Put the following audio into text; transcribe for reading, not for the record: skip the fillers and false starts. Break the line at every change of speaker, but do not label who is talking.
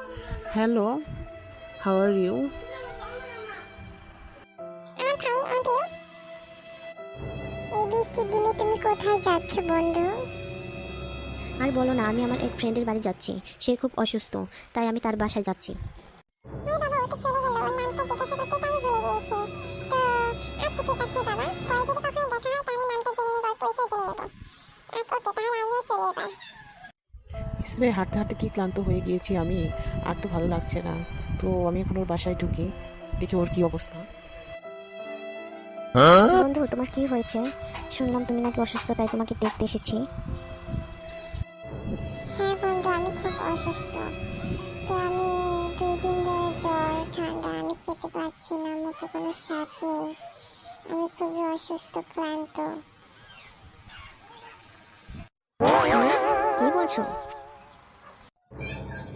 Hello, how are you?
I'm fine, and you? এই বৃষ্টির দিনে তুমি কোথায় যাচ্ছ বন্ধু?
আর বলো না, আমি আমার এক ফ্রেন্ডের বাড়ি যাচ্ছি। সে খুব অসুস্থ, তাই আমি তার বাসায় যাচ্ছি।
বাবা, ও তো চলে গেল। ওর নামটা জিজ্ঞাসা করতে তো আমি ভুলে গিয়েছি। তো আচ্ছা, ঠিক আছে বাবা, পরে যদি কখনো দেখা হয় তাহলে নামটা জেনে নেব আর পরিচয় জেনে নেব। ওকে, তাহলে আমিও চলি এবার।
ইসরে হাঁটতে হাঁটতে কি ক্লান্ত হয়ে গিয়েছি আমি, আর তো ভালো লাগছে না। তো আমি এখন ওর বাসায় ঢুকি, দেখি ওর কি অবস্থা।
বন্ধু, তোমার কি হয়েছে? শুনলাম তুমি নাকি অসুস্থ, তাই তোমাকে দেখতে এসেছি।
হ্যাঁ বন্ধু, আমি খুব অসুস্থ। তো আমি 2 দিন ধরে জ্বর, ঠান্ডা, আমি খেতে পারছি না, মুখে কোনো স্বাদ নেই। আমি খুবই অসুস্থ, ক্লান্ত।
কি বলছো?